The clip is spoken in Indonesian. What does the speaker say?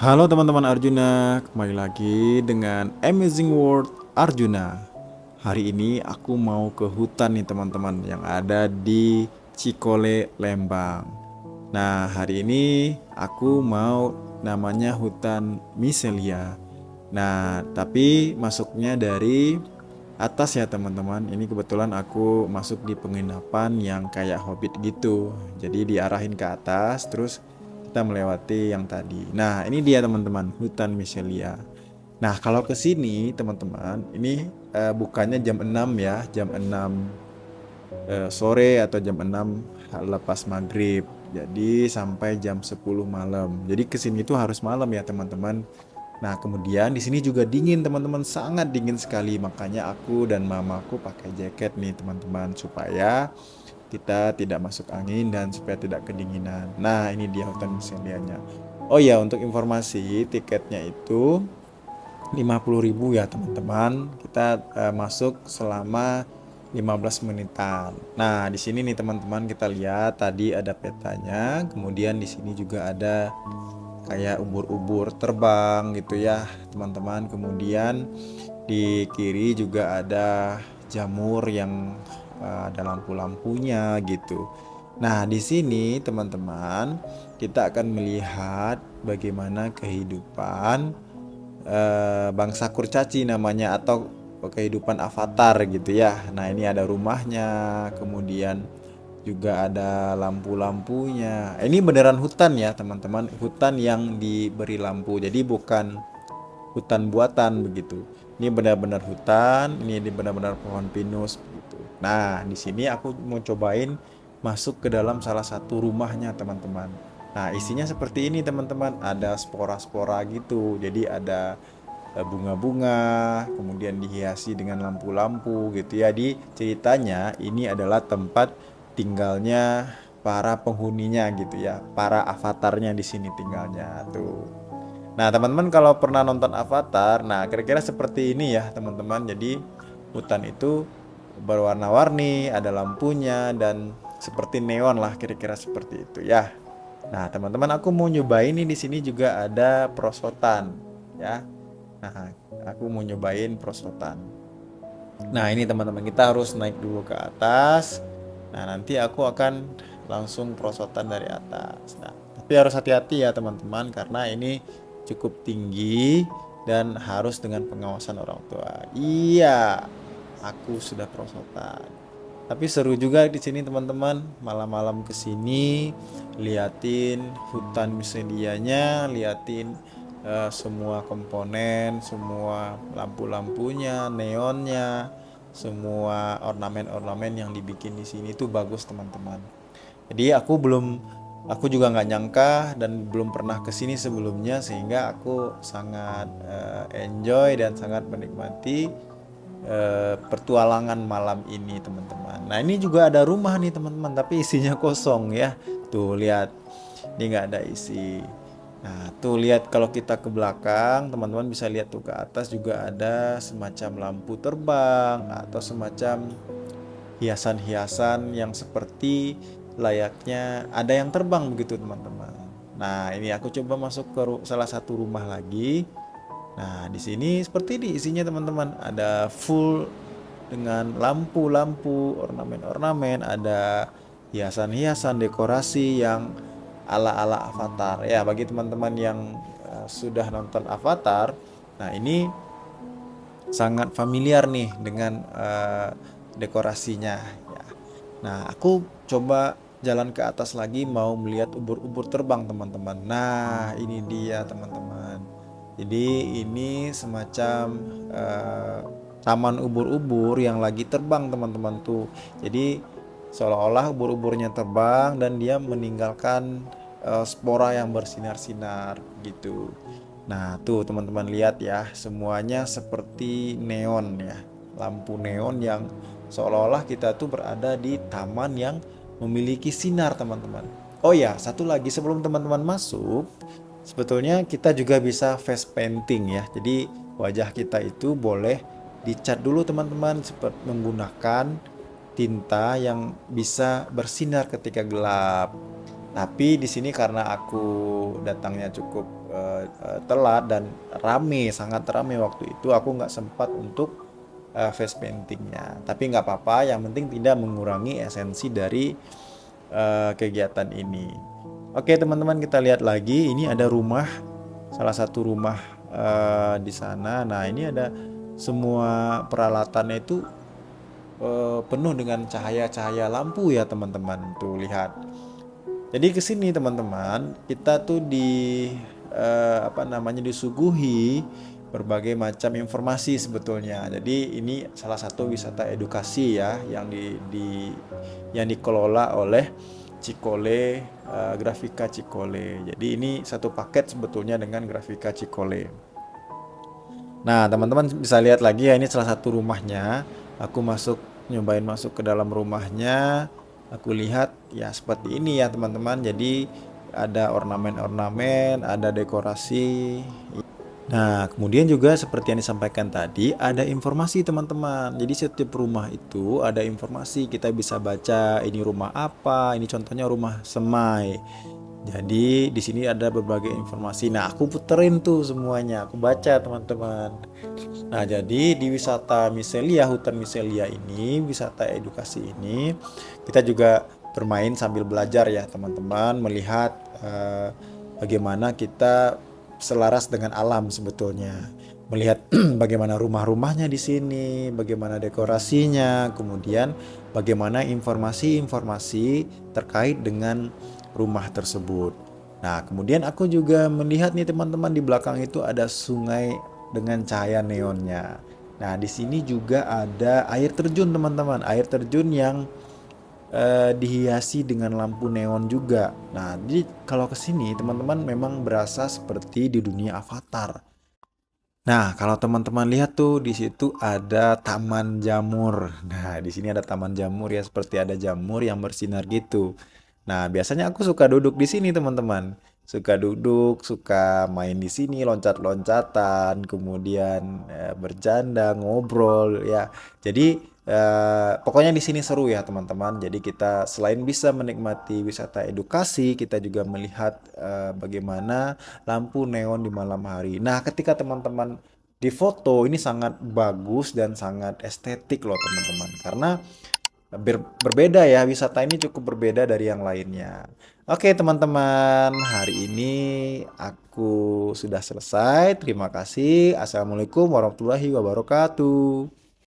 Halo teman-teman Arjuna, kembali lagi dengan Amazing World Arjuna. Hari ini aku mau ke hutan nih teman-teman yang ada di Cikole, Lembang. Nah, hari ini aku mau namanya hutan Miselia. Nah, tapi masuknya dari atas ya teman-teman. Ini kebetulan aku masuk di penginapan yang kayak hobbit gitu. Jadi diarahin ke atas, terus kita melewati yang tadi. Nah, ini dia teman-teman, hutan Miselia. Nah, kalau ke sini teman-teman, ini bukannya jam 6 ya, jam 6 sore atau jam 6 lepas maghrib. Jadi sampai jam 10 malam. Jadi ke sini tuh harus malam ya teman-teman. Nah, kemudian di sini juga dingin teman-teman, sangat dingin sekali. Makanya aku dan mamaku pakai jaket nih teman-teman supaya kita tidak masuk angin dan supaya tidak kedinginan. Nah, ini dia hutan miselianya. Oh ya, untuk informasi tiketnya itu 50.000 ya teman-teman. Kita masuk selama 15 menitan. Nah, di sini nih teman-teman kita lihat tadi ada petanya, kemudian di sini juga ada kayak ubur-ubur terbang gitu ya teman-teman. Kemudian di kiri juga ada jamur yang ada lampu-lampunya gitu. Nah, di sini teman-teman kita akan melihat bagaimana kehidupan bangsa kurcaci namanya, atau kehidupan avatar gitu ya. Nah, ini ada rumahnya, kemudian juga ada lampu-lampunya. Ini beneran hutan ya teman-teman, hutan yang diberi lampu. Jadi bukan hutan buatan begitu. Ini benar-benar hutan, ini benar-benar pohon pinus begitu. Nah, di sini aku mau cobain masuk ke dalam salah satu rumahnya teman-teman. Nah, isinya seperti ini teman-teman, ada spora-spora gitu. Jadi ada bunga-bunga, kemudian dihiasi dengan lampu-lampu gitu ya. Di ceritanya ini adalah tempat tinggalnya para penghuninya gitu ya, para avatarnya di sini tinggalnya tuh. Nah, teman-teman kalau pernah nonton Avatar, nah kira-kira seperti ini ya, teman-teman. Jadi hutan itu berwarna-warni, ada lampunya dan seperti neon lah, kira-kira seperti itu ya. Nah, teman-teman aku mau nyobain nih, di sini juga ada perosotan ya. Nah, aku mau nyobain perosotan. Nah, ini teman-teman kita harus naik dulu ke atas. Nah, nanti aku akan langsung perosotan dari atas. Nah, tapi harus hati-hati ya teman-teman karena ini cukup tinggi dan harus dengan pengawasan orang tua. Iya, aku sudah perosotan. Tapi seru juga di sini teman-teman, malam-malam ke sini liatin hutan miselianya, liatin semua komponen, semua lampu-lampunya, neonnya, semua ornamen-ornamen yang dibikin di sini itu bagus teman-teman. Jadi aku juga nggak nyangka dan belum pernah ke sini sebelumnya, sehingga aku sangat enjoy dan sangat menikmati pertualangan malam ini teman-teman. Nah, ini juga ada rumah nih teman-teman, tapi isinya kosong ya. Tuh lihat, ini nggak ada isi. Nah, tuh lihat kalau kita ke belakang, teman-teman bisa lihat tuh ke atas juga ada semacam lampu terbang atau semacam hiasan-hiasan yang seperti layaknya ada yang terbang begitu teman-teman. Nah, ini aku coba masuk ke salah satu rumah lagi. Nah, di sini seperti ini isinya teman-teman. Ada full dengan lampu-lampu, ornamen-ornamen, ada hiasan-hiasan, dekorasi yang ala-ala Avatar. Ya, bagi teman-teman yang sudah nonton Avatar, nah ini sangat familiar nih dengan dekorasinya ya. Nah, aku coba jalan ke atas lagi mau melihat ubur-ubur terbang teman-teman. Nah, ini dia teman-teman. Jadi ini semacam eh, taman ubur-ubur yang lagi terbang teman-teman tuh. Jadi seolah-olah ubur-uburnya terbang dan dia meninggalkan spora yang bersinar-sinar gitu. Nah, tuh teman-teman lihat ya, semuanya seperti neon ya. Lampu neon yang seolah-olah kita tuh berada di taman yang memiliki sinar, teman-teman. Oh ya, satu lagi sebelum teman-teman masuk, sebetulnya kita juga bisa face painting ya. Jadi wajah kita itu boleh dicat dulu teman-teman, seperti menggunakan tinta yang bisa bersinar ketika gelap. Tapi di sini karena aku datangnya cukup telat dan rame, sangat rame waktu itu. Aku nggak sempat untuk face paintingnya. Tapi nggak apa-apa, yang penting tidak mengurangi esensi dari kegiatan ini. Oke teman-teman, kita lihat lagi. Ini ada rumah, salah satu rumah di sana. Nah ini ada semua peralatannya itu penuh dengan cahaya-cahaya lampu ya teman-teman. Tuh lihat. Jadi ke sini teman-teman, kita tuh apa namanya, disuguhi berbagai macam informasi sebetulnya. Jadi ini salah satu wisata edukasi ya yang dikelola oleh Cikole, Grafika Cikole. Jadi ini satu paket sebetulnya dengan Grafika Cikole. Nah, teman-teman bisa lihat lagi ya, ini salah satu rumahnya. Aku nyobain masuk ke dalam rumahnya. Aku lihat ya seperti ini ya teman-teman. Jadi ada ornamen-ornamen, ada dekorasi. Nah, kemudian juga seperti yang disampaikan tadi, ada informasi teman-teman. Jadi setiap rumah itu ada informasi, kita bisa baca ini rumah apa, ini contohnya rumah semai. Jadi di sini ada berbagai informasi. Nah, aku puterin tuh semuanya, aku baca teman-teman. Nah, jadi di wisata Miselia, hutan Miselia ini, wisata edukasi ini, kita juga bermain sambil belajar ya teman-teman, melihat bagaimana kita selaras dengan alam sebetulnya. Melihat bagaimana rumah-rumahnya di sini, bagaimana dekorasinya, kemudian bagaimana informasi-informasi terkait dengan rumah tersebut. Nah, kemudian aku juga melihat nih teman-teman, di belakang itu ada sungai dengan cahaya neonnya. Nah, di sini juga ada air terjun teman-teman, air terjun yang dihiasi dengan lampu neon juga. Nah, jadi kalau ke sini teman-teman memang berasa seperti di dunia Avatar. Nah, kalau teman-teman lihat tuh di situ ada taman jamur. Nah, di sini ada taman jamur ya, seperti ada jamur yang bersinar gitu. Nah, biasanya aku suka duduk di sini, teman-teman. Suka duduk, suka main di sini, loncat-loncatan, kemudian bercanda, ngobrol ya. Jadi pokoknya di sini seru ya, teman-teman. Jadi kita selain bisa menikmati wisata edukasi, kita juga melihat bagaimana lampu neon di malam hari. Nah, ketika teman-teman di foto ini sangat bagus dan sangat estetik loh teman-teman. Karena berbeda ya, wisata ini cukup berbeda dari yang lainnya. Oke teman-teman, hari ini aku sudah selesai. Terima kasih. Assalamualaikum warahmatullahi wabarakatuh.